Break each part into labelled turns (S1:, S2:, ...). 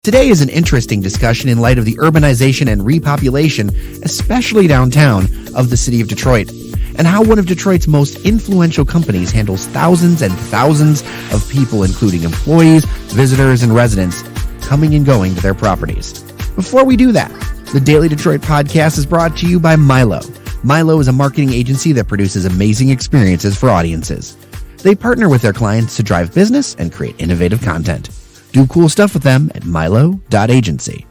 S1: Today is an interesting discussion in light of the urbanization and repopulation, especially downtown, of the city of Detroit, and how one of Detroit's most influential companies handles thousands and thousands of people, including employees, visitors, and residents, coming and going to their properties. Before we do that, the Daily Detroit podcast is brought to you by Milo. Milo is a marketing agency that produces amazing experiences for audiences. They partner with their clients to drive business and create innovative content. Do cool stuff with them at milo.agency.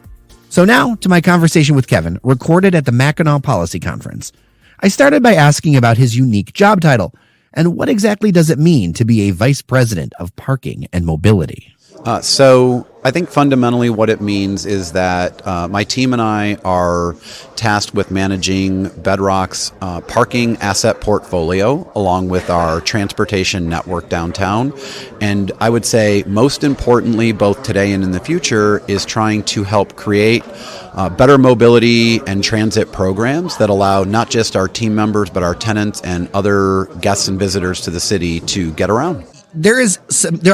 S1: So now to my conversation with Kevin, recorded at the Mackinac Policy Conference. I started by asking about his unique job title and what exactly does it mean to be a vice president of parking and mobility.
S2: So I think fundamentally what it means is that my team and I are tasked with managing Bedrock's parking asset portfolio along with our transportation network downtown. And I would say most importantly, both today and in the future, is trying to help create better mobility and transit programs that allow not just our team members, but our tenants and other guests and visitors to the city to get around.
S1: There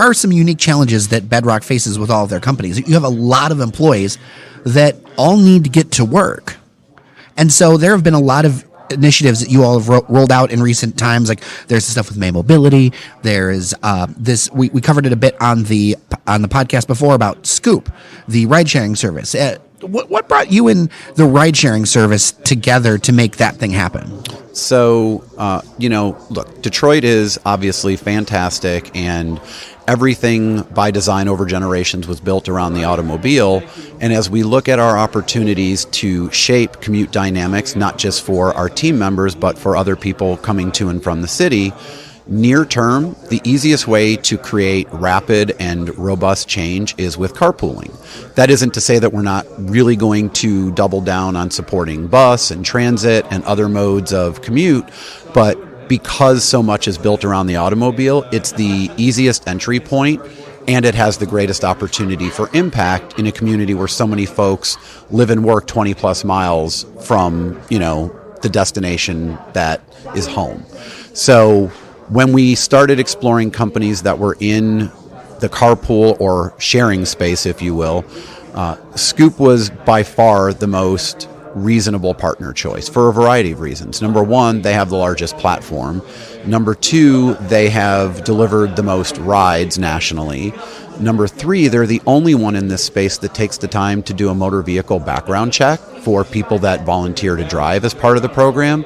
S1: are some unique challenges that Bedrock faces with all of their companies. You have a lot of employees that all need to get to work. And so there have been a lot of initiatives that you all have rolled out in recent times. Like there's the stuff with May Mobility. There's this, we covered it a bit on the podcast before about Scoop, the ride sharing service. What brought you and the ride sharing service together to make that thing happen?
S2: So, look, Detroit is obviously fantastic, and everything by design over generations was built around the automobile. And as we look at our opportunities to shape commute dynamics, not just for our team members, but for other people coming to and from the city, near term, the easiest way to create rapid and robust change is with carpooling. That isn't to say that we're not really going to double down on supporting bus and transit and other modes of commute, but because so much is built around the automobile, it's the easiest entry point, and it has the greatest opportunity for impact in a community where so many folks live and work 20 plus miles from, the destination that is home. So when we started exploring companies that were in the carpool or sharing space, if you will, Scoop was by far the most reasonable partner choice for a variety of reasons. Number one, they have the largest platform. Number two, they have delivered the most rides nationally. Number three, they're the only one in this space that takes the time to do a motor vehicle background check for people that volunteer to drive as part of the program.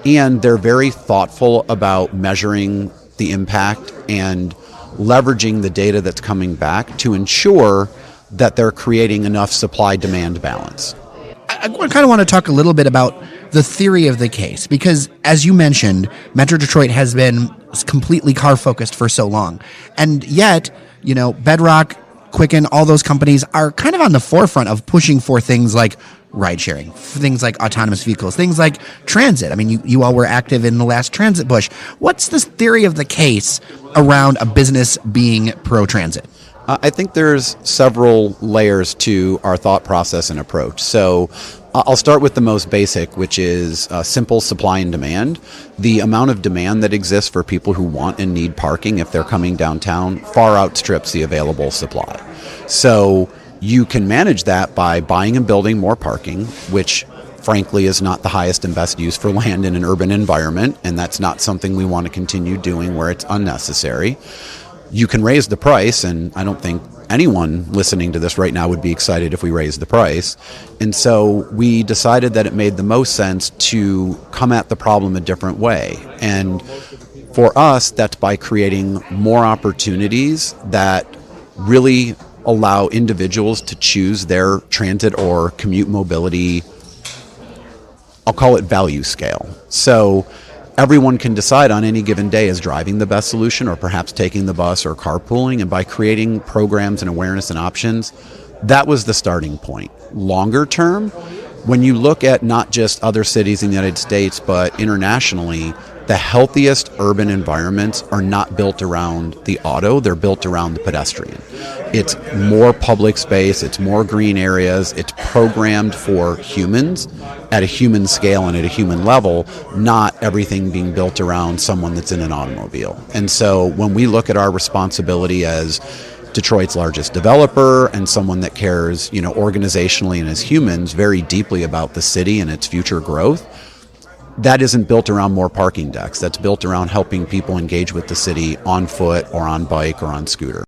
S2: And they're very thoughtful about measuring the impact and leveraging the data that's coming back to ensure that they're creating enough supply-demand balance.
S1: I kind of want to talk a little bit about the theory of the case, because as you mentioned, Metro Detroit has been completely car-focused for so long. And yet, Bedrock, Quicken, all those companies are kind of on the forefront of pushing for things like ride sharing, things like autonomous vehicles, things like transit. I mean, you all were active in the last transit push. What's the theory of the case around a business being pro-transit?
S2: I think there's several layers to our thought process and approach. So I'll start with the most basic, which is simple supply and demand. The amount of demand that exists for people who want and need parking if they're coming downtown far outstrips the available supply. So you can manage that by buying and building more parking, which frankly is not the highest and best use for land in an urban environment, and that's not something we want to continue doing where it's unnecessary. You can raise the price, and I don't think anyone listening to this right now would be excited if we raised the price. And so we decided that it made the most sense to come at the problem a different way. And for us, that's by creating more opportunities that really allow individuals to choose their transit or commute mobility, I'll call it value scale. So everyone can decide on any given day is driving the best solution or perhaps taking the bus or carpooling. And by creating programs and awareness and options, that was the starting point. Longer term, when you look at not just other cities in the United States, but internationally, the healthiest urban environments are not built around the auto, they're built around the pedestrian. It's more public space, it's more green areas, it's programmed for humans at a human scale and at a human level, not everything being built around someone that's in an automobile. And so when we look at our responsibility as Detroit's largest developer and someone that cares, organizationally and as humans very deeply about the city and its future growth, that isn't built around more parking decks. That's built around helping people engage with the city on foot or on bike or on scooter.